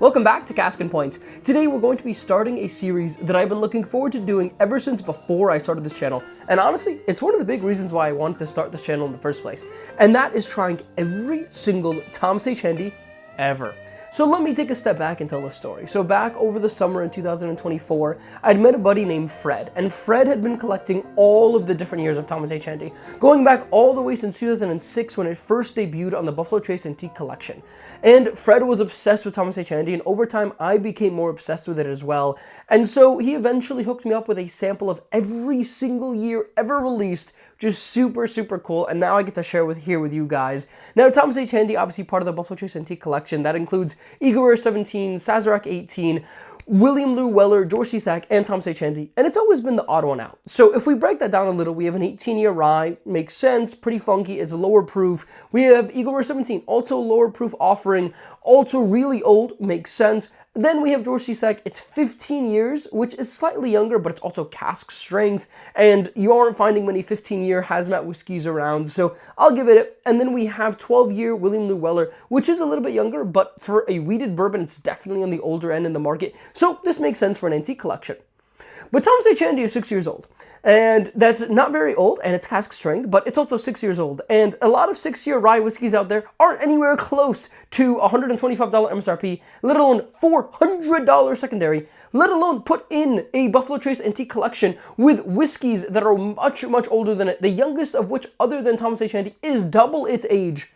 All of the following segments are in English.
Welcome back to Cask and Point. Today we're going to be starting a series that I've been looking forward to doing ever since before I started this channel. And honestly, it's one of the big reasons why I wanted to start this channel in the first place. And that is trying every single Thomas H. Handy ever. So let me take a step back and tell the story. So back over the summer in 2024, I'd met a buddy named Fred, and Fred had been collecting all of the different years of Thomas H. Handy, going back all the way since 2006 when it first debuted on the Buffalo Trace Antique Collection. And Fred was obsessed with Thomas H. Handy, and over time I became more obsessed with it as well. And so he eventually hooked me up with a sample of every single year ever released, which is super, super cool, and now I get to share here with you guys. Now, Thomas H. Handy, obviously part of the Buffalo Trace Antique Collection. That includes Eagle Rare 17, Sazerac 18, William Lou Weller, George C. Stack, and Thomas H. Handy, and it's always been the odd one out. So if we break that down a little, we have an 18-year rye, makes sense, pretty funky, it's lower proof. We have Eagle Rare 17, also lower proof offering, also really old, makes sense. Then we have George C. Stack, it's 15 years, which is slightly younger, but it's also cask strength, and you aren't finding many 15-year hazmat whiskeys around, so I'll give it. And then we have 12-year William Lou Weller, which is a little bit younger, but for a wheated bourbon, it's definitely on the older end in the market, so this makes sense for an antique collection. But Thomas H. Handy is 6 years old, and that's not very old, and it's cask strength, but it's also 6 years old, and a lot of 6-year rye whiskeys out there aren't anywhere close to $125 MSRP, let alone $400 secondary, let alone put in a Buffalo Trace Antique Collection with whiskeys that are much, much older than it, the youngest of which, other than Thomas H. Handy, is double its age.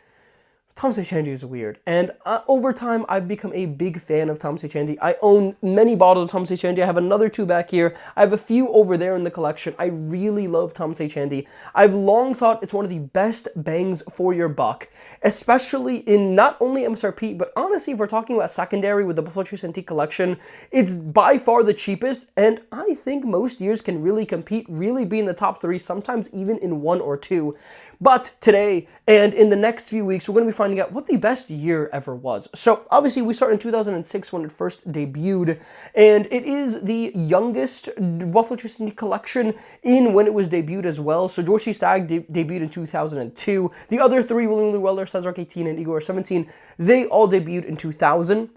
Thomas H. Handy is weird, and over time, I've become a big fan of Thomas H. Handy. I own many bottles of Thomas H. Handy. I have another 2 back here. I have a few over there in the collection. I really love Thomas H. Handy. I've long thought it's one of the best bangs for your buck, especially in not only MSRP, but honestly, if we're talking about secondary with the Buffalo Trace Antique Collection, it's by far the cheapest, and I think most years can really compete, really be in the top 3, sometimes even in 1 or 2. But today, and in the next few weeks, we're going to be finding out what the best year ever was. So obviously we start in 2006 when it first debuted, and it is the youngest Buffalo Trace collection in when it was debuted as well. So George C. Stagg debuted in 2002. The other 3, William Lou Weller, Sazerac 18, and Eagle Rare 17, they all debuted in 2000.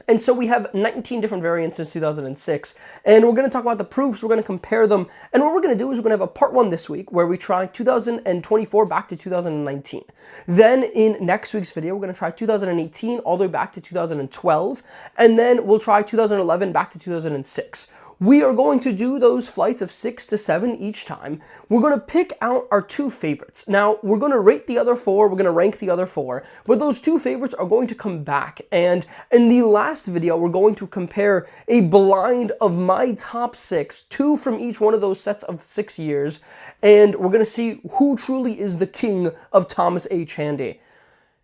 And so we have 19 different variants since 2006, and we're going to talk about the proofs, we're going to compare them, and what we're going to do is we're going to have a part 1 this week where we try 2024 back to 2019. Then in next week's video, we're going to try 2018 all the way back to 2012, and then we'll try 2011 back to 2006. We are going to do those flights of 6 to 7 each time. We're going to pick out our 2 favorites. Now, we're going to rate the other 4, we're going to rank the other 4, but those 2 favorites are going to come back. And in the last video, we're going to compare a blind of my top 6, 2 from each one of those sets of 6 years, and we're going to see who truly is the king of Thomas H. Handy.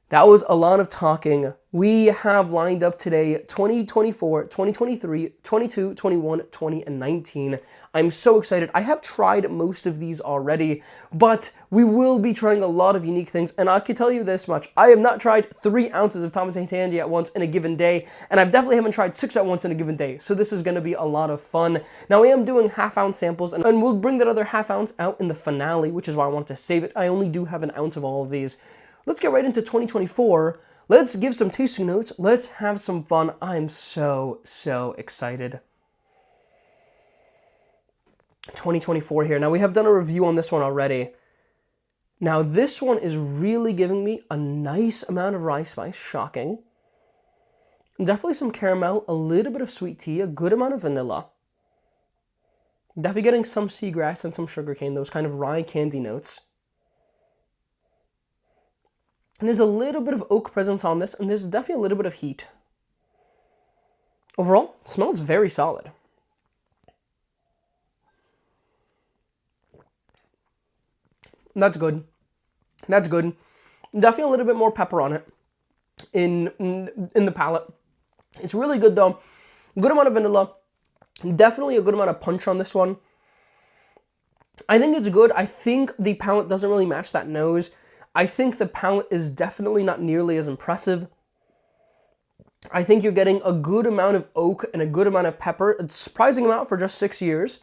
That was a lot of talking. We have lined up today 2024, 2023, 22, 21, 20, and 19. I'm so excited. I have tried most of these already, but we will be trying a lot of unique things, and I can tell you this much. I have not tried 3 ounces of Thomas H. Handy at once in a given day, and I definitely haven't tried 6 at once in a given day, so this is going to be a lot of fun. Now, I am doing half-ounce samples, and we'll bring that other half-ounce out in the finale, which is why I want to save it. I only do have an ounce of all of these. Let's get right into 2024. Let's give some tasting notes. Let's have some fun. I'm so, so excited. 2024 here. Now, we have done a review on this one already. Now, this one is really giving me a nice amount of rye spice. Shocking. Definitely some caramel, a little bit of sweet tea, a good amount of vanilla. Definitely getting some seagrass and some sugarcane, those kind of rye candy notes. And there's a little bit of oak presence on this, and there's definitely a little bit of heat. Overall, smells very solid. That's good. That's good. Definitely a little bit more pepper on it in the palate. It's really good though. Good amount of vanilla. Definitely a good amount of punch on this one. I think it's good. I think the palate doesn't really match that nose. I think the palate is definitely not nearly as impressive. I think you're getting a good amount of oak and a good amount of pepper. It's a surprising amount for just 6 years.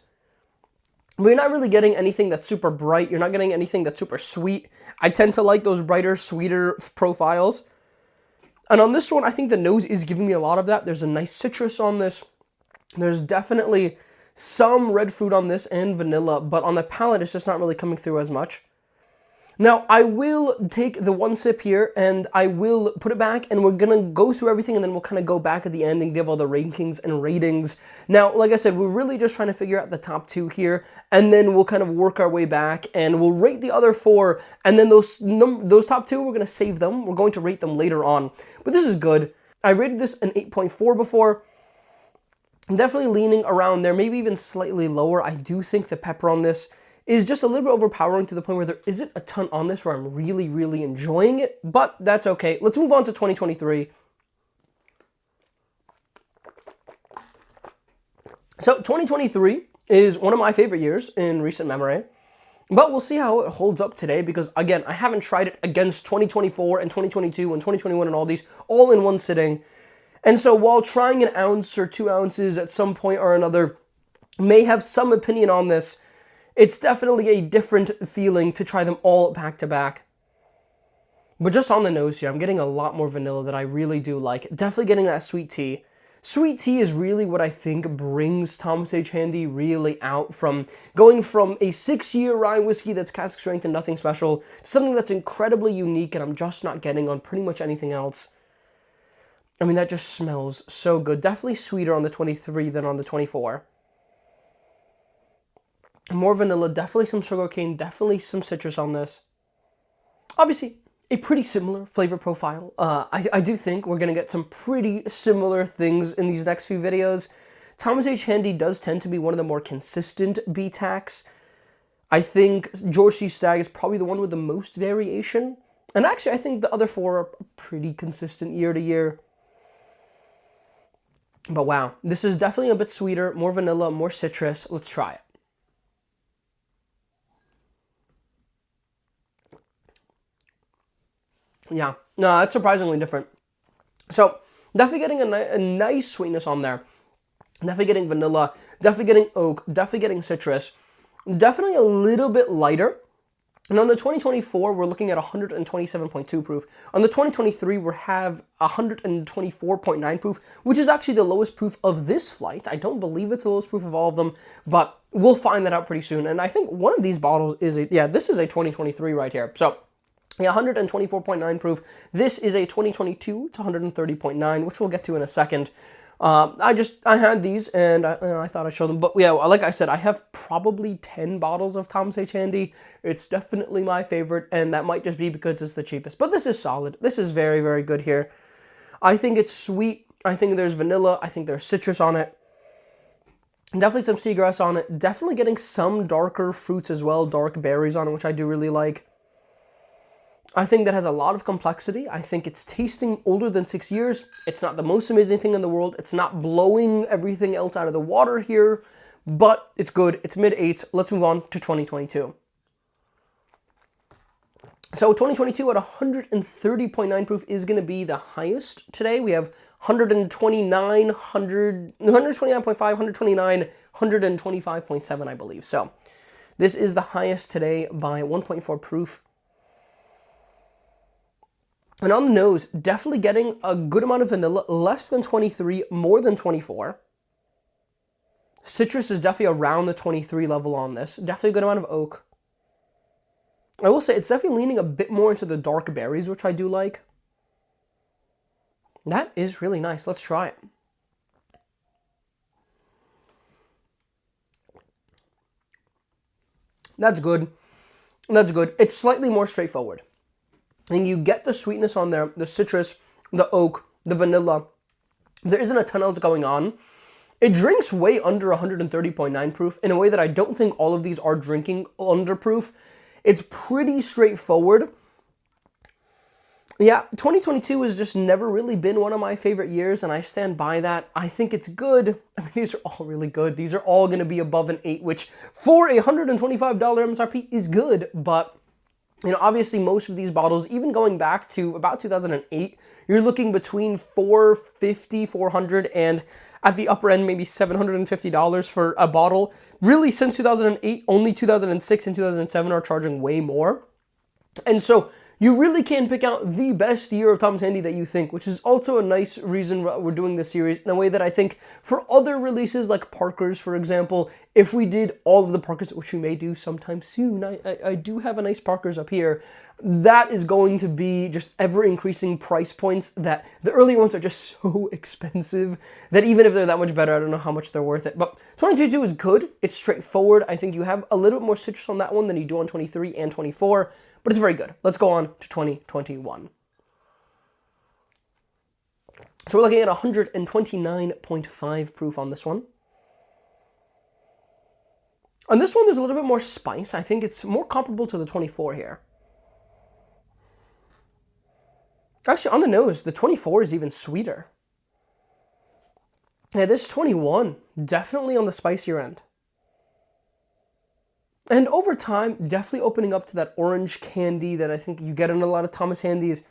But you're not really getting anything that's super bright. You're not getting anything that's super sweet. I tend to like those brighter, sweeter profiles. And on this one, I think the nose is giving me a lot of that. There's a nice citrus on this. There's definitely some red fruit on this and vanilla, but on the palate, it's just not really coming through as much. Now, I will take the one sip here and I will put it back, and we're gonna go through everything, and then we'll kind of go back at the end and give all the rankings and ratings. Now, like I said, we're really just trying to figure out the top 2 here, and then we'll kind of work our way back and we'll rate the other 4, and then those top 2, we're gonna save them. We're going to rate them later on, but this is good. I rated this an 8.4 before. I'm definitely leaning around there, maybe even slightly lower. I do think the pepper on this is just a little bit overpowering to the point where there isn't a ton on this where I'm really, really enjoying it, but that's okay. Let's move on to 2023. So 2023 is one of my favorite years in recent memory, but we'll see how it holds up today because, again, I haven't tried it against 2024 and 2022 and 2021 and all these all in one sitting. And so while trying an ounce or 2 ounces at some point or another may have some opinion on this, it's definitely a different feeling to try them all back to back. But just on the nose here, I'm getting a lot more vanilla that I really do like. Definitely getting that sweet tea. Sweet tea is really what I think brings Thomas H. Handy really out, from going from a 6-year rye whiskey that's cask strength and nothing special to something that's incredibly unique and I'm just not getting on pretty much anything else. I mean, that just smells so good. Definitely sweeter on the 23 than on the 24. More vanilla, definitely some sugarcane, definitely some citrus on this. Obviously, a pretty similar flavor profile. I do think we're going to get some pretty similar things in these next few videos. Thomas H. Handy does tend to be one of the more consistent BTACs. I think George C. Stagg is probably the one with the most variation. And actually, I think the other 4 are pretty consistent year to year. But wow, this is definitely a bit sweeter, more vanilla, more citrus. Let's try it. Yeah, no, that's surprisingly different. So, definitely getting a nice sweetness on there. Definitely getting vanilla, definitely getting oak, definitely getting citrus. Definitely a little bit lighter. And on the 2024, we're looking at 127.2 proof. On the 2023, we have 124.9 proof, which is actually the lowest proof of this flight. I don't believe it's the lowest proof of all of them, but we'll find that out pretty soon. And I think one of these bottles is this is a 2023 right here. So, yeah, 124.9 proof. This is a 2022 to 130.9, which we'll get to in a second. I had these and I thought I'd show them. But yeah, like I said, I have probably 10 bottles of Thomas H. Handy. It's definitely my favorite, and that might just be because it's the cheapest. But this is solid. This is very, very good here. I think it's sweet. I think there's vanilla. I think there's citrus on it. Definitely some seagrass on it. Definitely getting some darker fruits as well, dark berries on it, which I do really like. I think that has a lot of complexity. I think it's tasting older than 6 years. It's not the most amazing thing in the world. It's not blowing everything else out of the water here, but it's good. It's mid-8s. Let's move on to 2022. So 2022 at 130.9 proof is going to be the highest today. We have 129, 129.5, 129, 125.7, I believe. So this is the highest today by 1.4 proof. And on the nose, definitely getting a good amount of vanilla, less than 23, more than 24. Citrus is definitely around the 23 level on this. Definitely a good amount of oak. I will say it's definitely leaning a bit more into the dark berries, which I do like. That is really nice. Let's try it. That's good. That's good. It's slightly more straightforward. And you get the sweetness on there, the citrus, the oak, the vanilla. There isn't a ton else going on. It drinks way under 130.9 proof in a way that I don't think all of these are drinking under proof. It's pretty straightforward. Yeah, 2022 has just never really been one of my favorite years, and I stand by that. I think it's good. I mean, these are all really good. These are all going to be above an 8, which for a $125 MSRP is good, but you know, obviously most of these bottles, even going back to about 2008, you're looking between $450, $400, and at the upper end, maybe $750 for a bottle. Really, since 2008, only 2006 and 2007 are charging way more. And so you really can pick out the best year of Thomas Handy that you think, which is also a nice reason we're doing this series in a way that I think for other releases like Parker's, for example, if we did all of the Parker's, which we may do sometime soon, I do have a nice Parker's up here, that is going to be just ever-increasing price points that the earlier ones are just so expensive that even if they're that much better, I don't know how much they're worth it. But 22 is good. It's straightforward. I think you have a little bit more citrus on that one than you do on 23 and 24, but it's very good. Let's go on to 2021. So we're looking at 129.5 proof on this one. On this one, there's a little bit more spice. I think it's more comparable to the 24 here. Actually, on the nose, the 24 is even sweeter. Yeah, this 21, definitely on the spicier end. And over time, definitely opening up to that orange candy that I think you get in a lot of Thomas Handy's.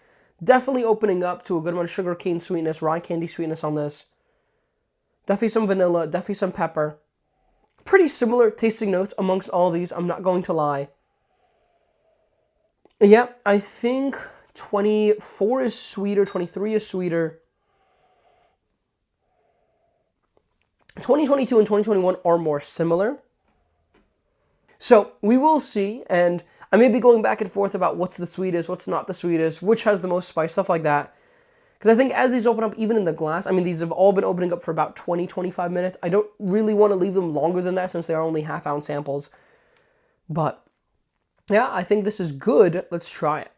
Definitely opening up to a good amount of sugar cane sweetness, rye candy sweetness on this. Definitely some vanilla, definitely some pepper. Pretty similar tasting notes amongst all these, I'm not going to lie. Yeah, I think 24 is sweeter, 23 is sweeter. 2022 and 2021 are more similar. So we will see, and I may be going back and forth about what's the sweetest, what's not the sweetest, which has the most spice, stuff like that. Because I think as these open up, even in the glass, I mean, these have all been opening up for about 20, 25 minutes. I don't really want to leave them longer than that since they are only half-ounce samples. But, yeah, I think this is good. Let's try it.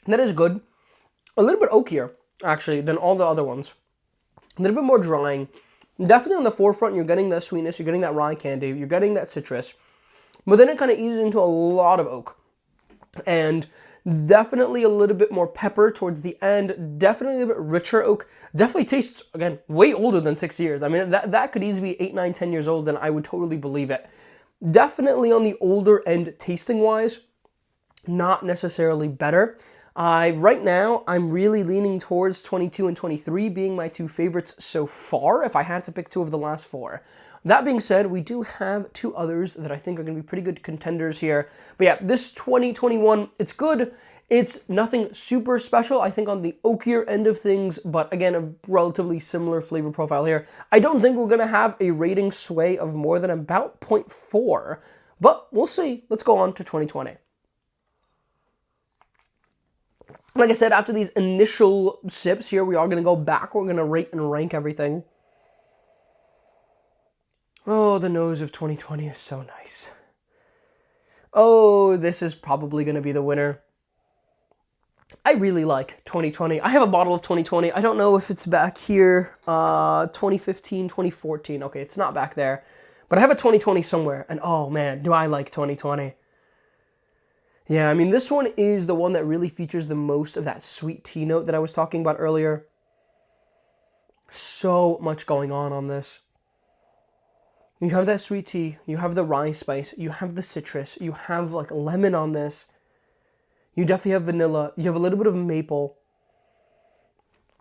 That is good. A little bit oakier, actually, than all the other ones. A little bit more drying. Definitely on the forefront, you're getting that sweetness, you're getting that rye candy, you're getting that citrus. But then it kind of eases into a lot of oak. And definitely a little bit more pepper towards the end. Definitely a bit richer oak. Definitely tastes, again, way older than 6 years. I mean, that could easily be 8, 9, 10 years old, and I would totally believe it. Definitely on the older end tasting-wise, not necessarily better. Right now, I'm really leaning towards 22 and 23 being my two favorites so far, if I had to pick two of the last 4. That being said, we do have 2 others that I think are going to be pretty good contenders here. But yeah, this 2021, it's good. It's nothing super special, I think, on the oakier end of things, but again, a relatively similar flavor profile here. I don't think we're going to have a rating sway of more than about 0.4, but we'll see. Let's go on to 2020. Like I said, after these initial sips here, we are going to go back. We're going to rate and rank everything. Oh, the nose of 2020 is so nice. Oh, this is probably going to be the winner. I really like 2020. I have a bottle of 2020. I don't know if it's back here. 2015, 2014. Okay, it's not back there. But I have a 2020 somewhere. And oh man, do I like 2020. Yeah, I mean, this one is the one that really features the most of that sweet tea note that I was talking about earlier. So much going on this. You have that sweet tea, you have the rye spice, you have the citrus, you have like lemon on this. You definitely have vanilla, you have a little bit of maple.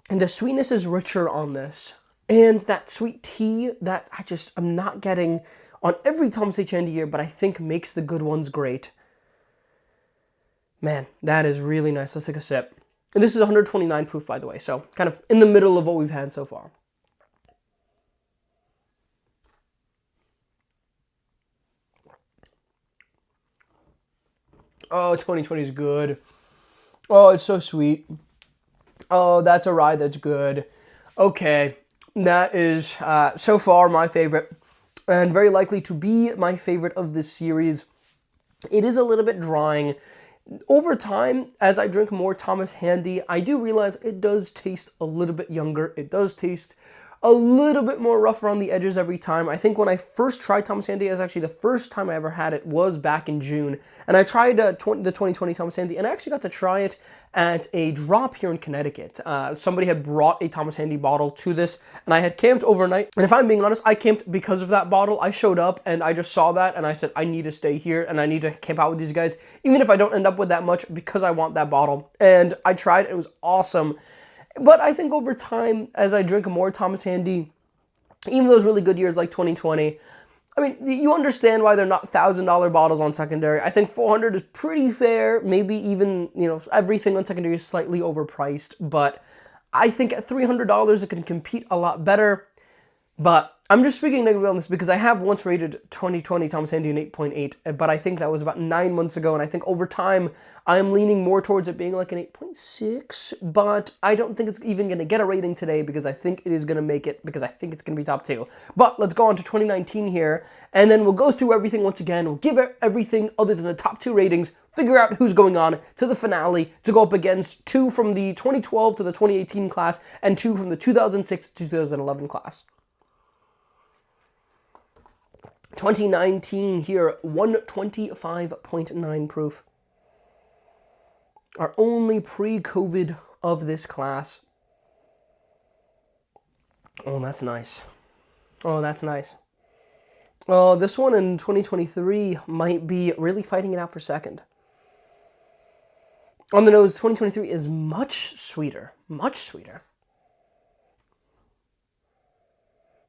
And the sweetness is richer on this. And that sweet tea that I'm not getting on every Thomas H. Handy year, but I think makes the good ones great. Man, that is really nice. Let's take a sip. And this is 129 proof, by the way, so kind of in the middle of what we've had so far. Oh, 2020 is good. Oh, it's so sweet. Oh, that's a ride that's good. Okay, that is so far my favorite, and very likely to be my favorite of this series. It is a little bit drying. Over time, as I drink more Thomas Handy, I do realize it does taste a little bit younger. It does taste a little bit more rough around the edges every time. I think when I first tried Thomas Handy, as actually the first time I ever had it was back in June. And I tried the 2020 Thomas Handy, and I actually got to try it at a drop here in Connecticut. Somebody had brought a Thomas Handy bottle to this, and I had camped overnight. And if I'm being honest, I camped because of that bottle. I showed up, and I just saw that, and I said, I need to stay here, and I need to camp out with these guys, even if I don't end up with that much, because I want that bottle. And I tried, it was awesome. But I think over time, as I drink more Thomas Handy, even those really good years like 2020, I mean, you understand why they're not $1,000 bottles on secondary. I think 400 is pretty fair. Maybe even, everything on secondary is slightly overpriced, but I think at $300 it can compete a lot better. But I'm just speaking negatively on this because I have once rated 2020 Thomas Handy an 8.8, but I think that was about 9 months ago, and I think over time I'm leaning more towards it being like an 8.6, but I don't think it's even going to get a rating today because I think it is going to make it, because I think it's going to be top 2. But let's go on to 2019 here, and then we'll go through everything once again. We'll give everything other than the top 2 ratings, figure out who's going on to the finale to go up against 2 from the 2012 to the 2018 class and 2 from the 2006 to 2011 class. 2019 here, 125.9 proof. Our only pre-COVID of this class. Oh, that's nice. Oh, that's nice. Oh, this one in 2023 might be really fighting it out for second. On the nose, 2023 is much sweeter. Much sweeter.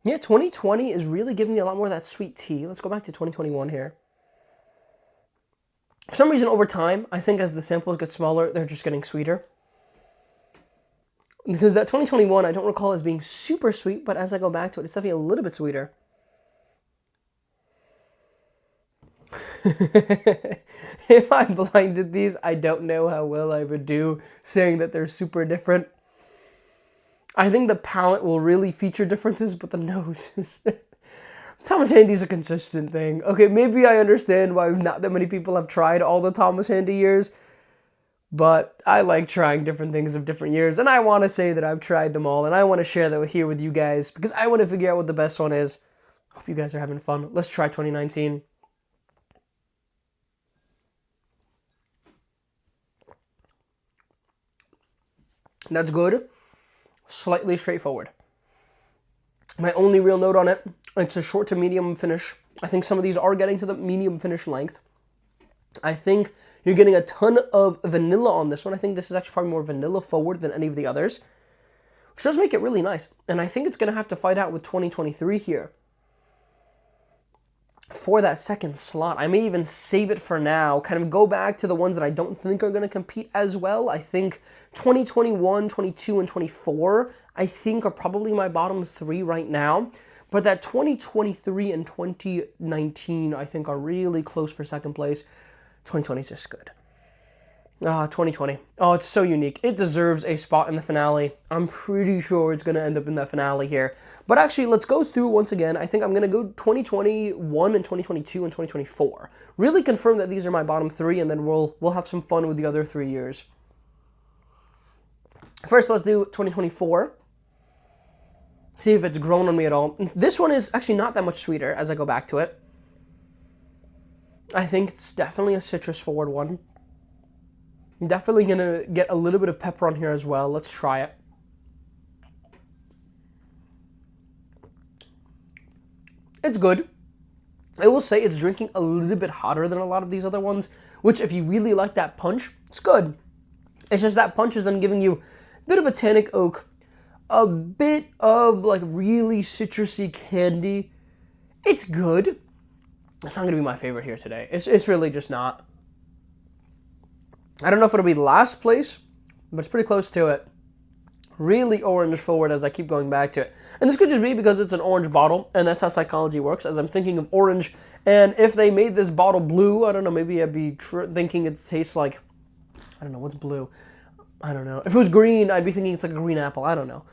Yeah, 2020 is really giving me a lot more of that sweet tea. Let's go back to 2021 here. For some reason, over time, I think as the samples get smaller, they're just getting sweeter. Because that 2021, I don't recall as being super sweet, but as I go back to it, it's definitely a little bit sweeter. If I blinded these, I don't know how well I would do saying that they're super different. I think the palate will really feature differences, but the nose is... Thomas Handy's a consistent thing. Okay, maybe I understand why not that many people have tried all the Thomas Handy years, but I like trying different things of different years, and I want to say that I've tried them all, and I want to share that here with you guys, because I want to figure out what the best one is. Hope you guys are having fun. Let's try 2019. That's good. Slightly straightforward. My only real note on it, it's a short to medium finish. I think some of these are getting to the medium finish length. I think you're getting a ton of vanilla on this one. I think this is actually probably more vanilla forward than any of the others, which does make it really nice. And I think it's going to have to fight out with 2023 here for that second slot. I may even save it for now, kind of go back to the ones that I don't think are going to compete as well. I think 2021, 22, and 24, I think are probably my bottom 3 right now. But that 2023 and 2019, I think are really close for second place. 2020 is just good. 2020. Oh, it's so unique. It deserves a spot in the finale. I'm pretty sure it's going to end up in the finale here. But actually, let's go through once again. I think I'm going to go 2021 and 2022 and 2024. Really confirm that these are my bottom 3, and then we'll have some fun with the other 3 years. First, let's do 2024. See if it's grown on me at all. This one is actually not that much sweeter as I go back to it. I think it's definitely a citrus forward one. I'm definitely going to get a little bit of pepper on here as well. Let's try it. It's good. I will say it's drinking a little bit hotter than a lot of these other ones, which if you really like that punch, it's good. It's just that punch is then giving you a bit of a tannic oak, a bit of like really citrusy candy. It's good. It's not going to be my favorite here today. It's really just not. I don't know if it'll be last place, but it's pretty close to it. Really orange forward as I keep going back to it. And this could just be because it's an orange bottle, and that's how psychology works, as I'm thinking of orange. And if they made this bottle blue, I don't know, maybe I'd be thinking it tastes like, I don't know, what's blue? I don't know. If it was green, I'd be thinking it's like a green apple. I don't know.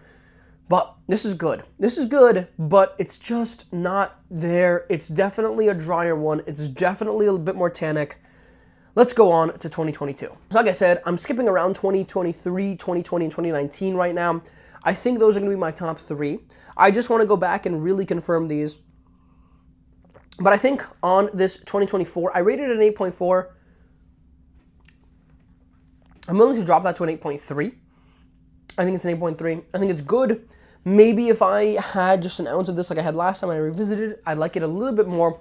But this is good. This is good, but it's just not there. It's definitely a drier one. It's definitely a bit more tannic. Let's go on to 2022. So like I said, I'm skipping around 2023, 2020, and 2019 right now. I think those are going to be my top 3. I just want to go back and really confirm these. But I think on this 2024, I rated it an 8.4. I'm willing to drop that to an 8.3. I think it's an 8.3. I think it's good. Maybe if I had just an ounce of this like I had last time and I revisited it, I'd like it a little bit more.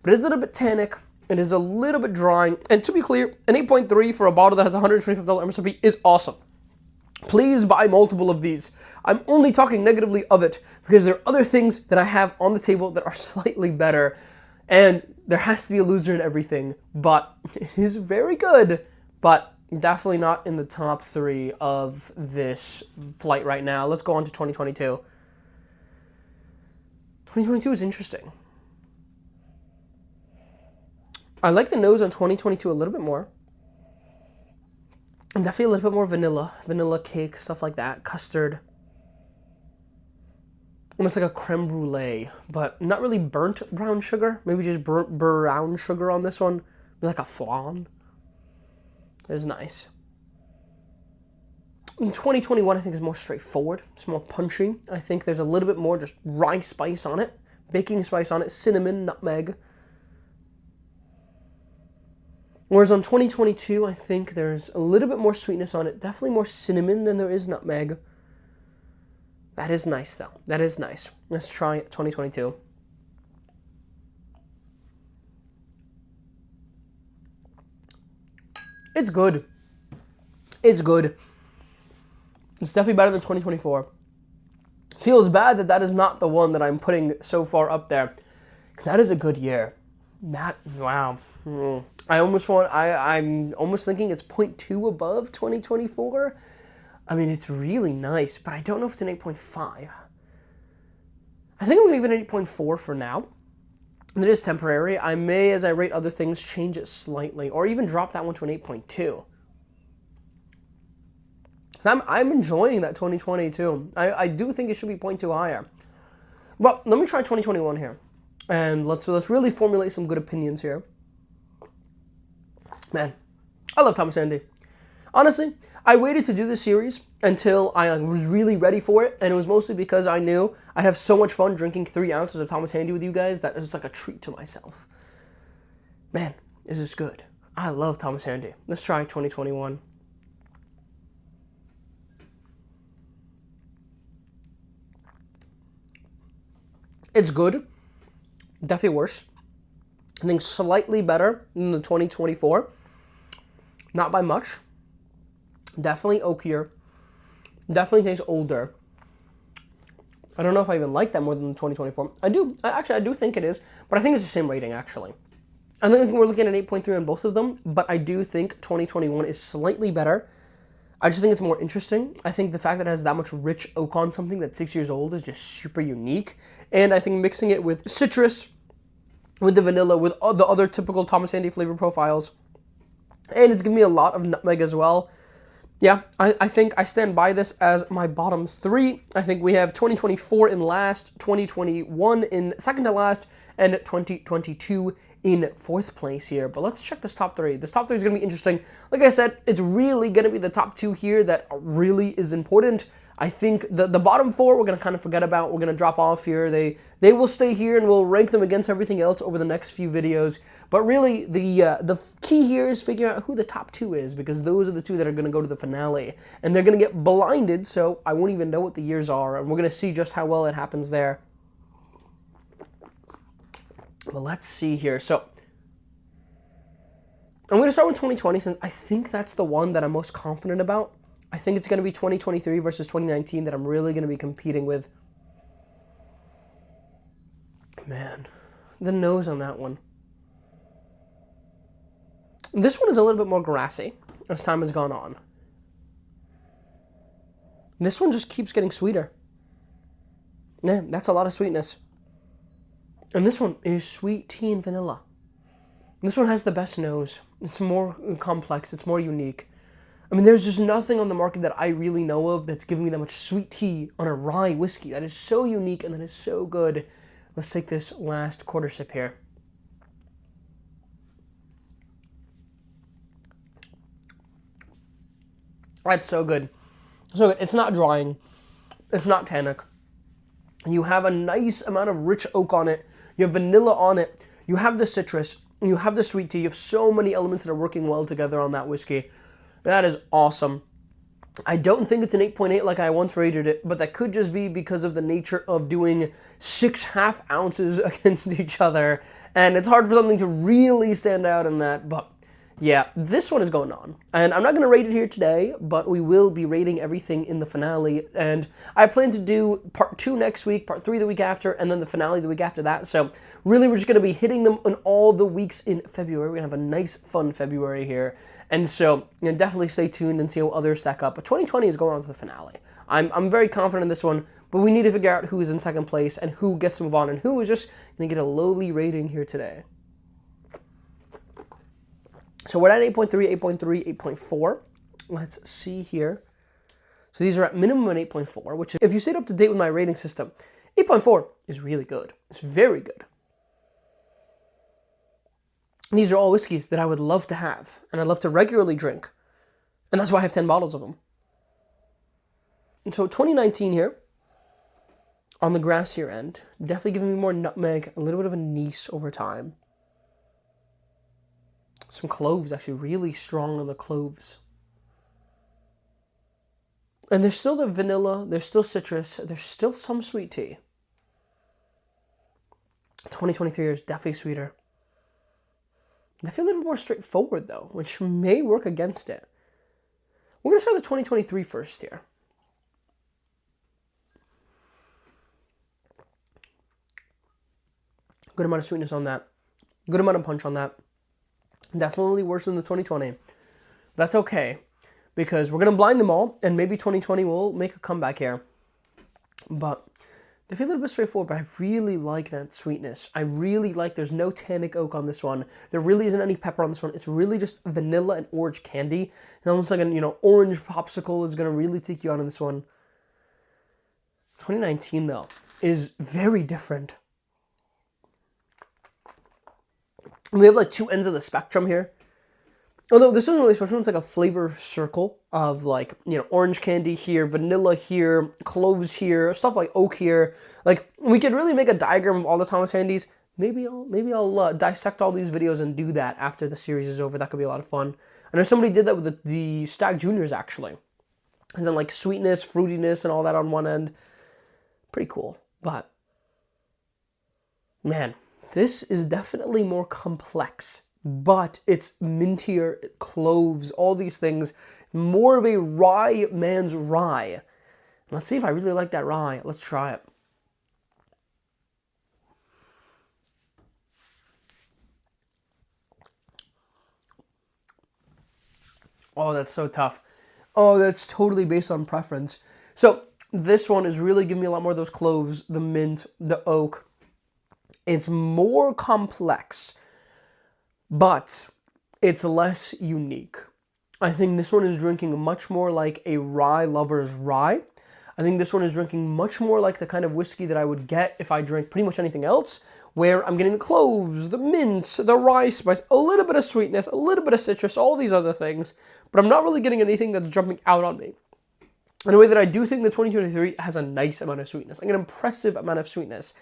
But it's a little bit tannic. It is a little bit drying. And to be clear, an 8.3 for a bottle that has $125 MSRP is awesome. Please buy multiple of these. I'm only talking negatively of it because there are other things that I have on the table that are slightly better. And there has to be a loser in everything, but it is very good, but definitely not in the top 3 of this flight right now. Let's go on to 2022. 2022 is interesting. I like the nose on 2022 a little bit more. And definitely a little bit more vanilla cake, stuff like that, custard. Almost like a creme brulee, but not really burnt brown sugar. Maybe just burnt brown sugar on this one. Like a flan. It's nice. In 2021, I think is more straightforward. It's more punchy. I think there's a little bit more just rye spice on it, baking spice on it, cinnamon, nutmeg. Whereas on 2022, I think there's a little bit more sweetness on it. Definitely more cinnamon than there is nutmeg. That is nice, though. That is nice. Let's try 2022. It's good. It's good. It's definitely better than 2024. Feels bad that that is not the one that I'm putting so far up there. Because that is a good year. Wow. I'm almost thinking it's 0.2 above 2024. I mean, it's really nice, but I don't know if it's an 8.5. I think I'm going to give it an 8.4 for now. And it is temporary. I may, as I rate other things, change it slightly, or even drop that one to an 8.2. I'm enjoying that 2022. I do think it should be 0.2 higher. But let me try 2021 here. And let's really formulate some good opinions here. Man, I love Thomas Handy. Honestly, I waited to do this series until I was really ready for it, and it was mostly because I knew I'd have so much fun drinking 3 ounces of Thomas Handy with you guys that it was like a treat to myself. Man, this is good. I love Thomas Handy. Let's try 2021. It's good. Definitely worse. I think slightly better than the 2024. Not by much. Definitely oakier. Definitely tastes older. I don't know if I even like that more than the 2024. I do think it is, but I think it's the same rating, actually. I think we're looking at 8.3 on both of them, but I do think 2021 is slightly better. I just think it's more interesting. I think the fact that it has that much rich oak on something that's 6 years old is just super unique. And I think mixing it with citrus, with the vanilla, with the other typical Thomas Handy flavor profiles, and it's giving me a lot of nutmeg as well. Yeah, I think I stand by this as my bottom 3. I think we have 2024 in last, 2021 in second to last, and 2022 in 4th place here. But let's check this top 3. This top 3 is going to be interesting. Like I said, it's really going to be the top 2 here that really is important. I think the bottom 4 we're going to kind of forget about. We're going to drop off here. They will stay here, and we'll rank them against everything else over the next few videos. But really, the key here is figuring out who the top 2 is, because those are the 2 that are going to go to the finale. And they're going to get blinded, so I won't even know what the years are, and we're going to see just how well it happens there. But let's see here. So I'm going to start with 2020, since I think that's the one that I'm most confident about. I think it's going to be 2023 versus 2019 that I'm really going to be competing with. Man, the nose on that one. This one is a little bit more grassy as time has gone on. This one just keeps getting sweeter. Yeah, that's a lot of sweetness. And this one is sweet tea and vanilla. This one has the best nose. It's more complex. It's more unique. I mean, there's just nothing on the market that I really know of that's giving me that much sweet tea on a rye whiskey. That is so unique and that is so good. Let's take this last quarter sip here. That's so good. So good. It's not drying. It's not tannic. You have a nice amount of rich oak on it. You have vanilla on it. You have the citrus. You have the sweet tea. You have so many elements that are working well together on that whiskey. That is awesome. I don't think it's an 8.8 like I once rated it, but that could just be because of the nature of doing 6 ½ ounces against each other. And it's hard for something to really stand out in that, but Yeah, this one is going on. And I'm not going to rate it here today, but we will be rating everything in the finale. And I plan to do part 2 next week, part 3 the week after, and then the finale the week after that. So really, we're just going to be hitting them on all the weeks in February. We're going to have a nice, fun February here. And so definitely stay tuned and see how others stack up. But 2020 is going on to the finale. I'm very confident in this one, but we need to figure out who is in second place and who gets to move on and who is just going to get a lowly rating here today. So we're at 8.3, 8.3, 8.4. Let's see here. So these are at minimum at 8.4, which if you stayed up to date with my rating system, 8.4 is really good. It's very good. And these are all whiskeys that I would love to have, and I'd love to regularly drink. And that's why I have 10 bottles of them. And so 2019 here, on the grassier end, definitely giving me more nutmeg, a little bit of anise over time. Some cloves, actually really strong on the cloves. And there's still the vanilla, there's still citrus, there's still some sweet tea. 2023 is definitely sweeter. Definitely a little more straightforward though, which may work against it. We're going to start the 2023 first here. Good amount of sweetness on that. Good amount of punch on that. Definitely worse than the 2020. That's okay, because we're going to blind them all, and maybe 2020 will make a comeback here. But they feel a little bit straightforward, but I really like that sweetness. I really like, there's no tannic oak on this one. There really isn't any pepper on this one. It's really just vanilla and orange candy. It's almost like an, orange popsicle is going to really take you out on this one. 2019, though, is very different. We have like two ends of the spectrum here. Although this isn't really a spectrum, it's like a flavor circle of like, orange candy here, vanilla here, cloves here, stuff like oak here. Like, we could really make a diagram of all the Thomas Handys. Maybe I'll dissect all these videos and do that after the series is over. That could be a lot of fun. I know somebody did that with the Stag Juniors, actually. And then like sweetness, fruitiness, and all that on one end. Pretty cool. But, man, this is definitely more complex, but it's mintier, cloves, all these things. More of a rye man's rye. Let's see if I really like that rye. Let's try it. Oh, that's so tough. Oh, that's totally based on preference. So this one is really giving me a lot more of those cloves, the mint, the oak. It's more complex, but it's less unique. I think this one is drinking much more like a rye lover's rye. I think this one is drinking much more like the kind of whiskey that I would get if I drink pretty much anything else, where I'm getting the cloves, the mints, the rye spice, a little bit of sweetness, a little bit of citrus, all these other things, but I'm not really getting anything that's jumping out on me. In a way that I do think the 2023 has a nice amount of sweetness, like an impressive amount of sweetness.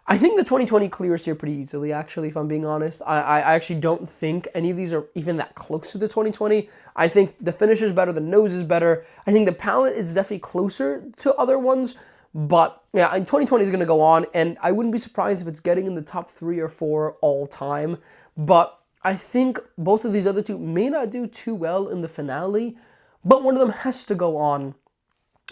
I think the 2020 clears here pretty easily, actually, if I'm being honest. I actually don't think any of these are even that close to the 2020. I think the finish is better, the nose is better. I think the palate is definitely closer to other ones. But yeah, 2020 is going to go on, and I wouldn't be surprised if it's getting in the top 3 or 4 all time. But I think both of these other two may not do too well in the finale, but one of them has to go on.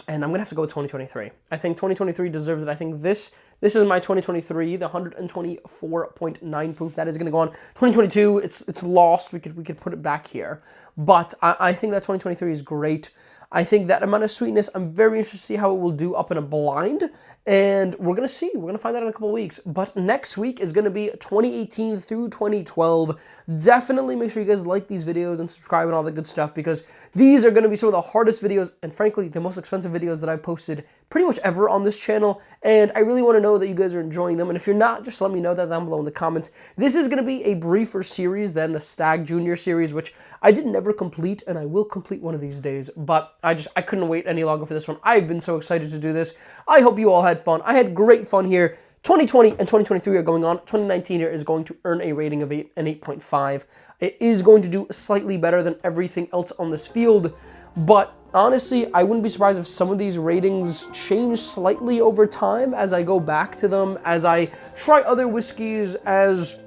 And I'm going to have to go with 2023. I think 2023 deserves it. I think this is my 2023, the 124.9 proof. That is going to go on. 2022, it's lost. We could put it back here. But I think that 2023 is great. I think that amount of sweetness, I'm very interested to see how it will do up in a blind. And we're going to see. We're going to find out in a couple of weeks. But next week is going to be 2018 through 2012. Definitely make sure you guys like these videos and subscribe and all that good stuff, because these are going to be some of the hardest videos and, frankly, the most expensive videos that I've posted pretty much ever on this channel. And I really want to know that you guys are enjoying them. And if you're not, just let me know that down below in the comments. This is going to be a briefer series than the Stag Junior series, which I did never complete, and I will complete one of these days. But I couldn't wait any longer for this one. I've been so excited to do this. I hope you all had fun. I had great fun here. 2020 and 2023 are going on. 2019 here is going to earn a rating of an 8.5. It is going to do slightly better than everything else on this field, but honestly, I wouldn't be surprised if some of these ratings change slightly over time as I go back to them, as I try other whiskeys, as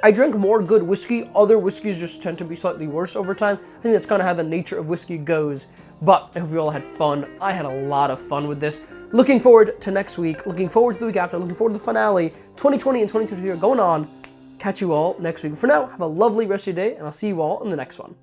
I drink more good whiskey. Other whiskeys just tend to be slightly worse over time. I think that's kind of how the nature of whiskey goes. But I hope you all had fun. I had a lot of fun with this. Looking forward to next week. Looking forward to the week after. Looking forward to the finale. 2020 and 2023 are going on. Catch you all next week. For now, have a lovely rest of your day, and I'll see you all in the next one.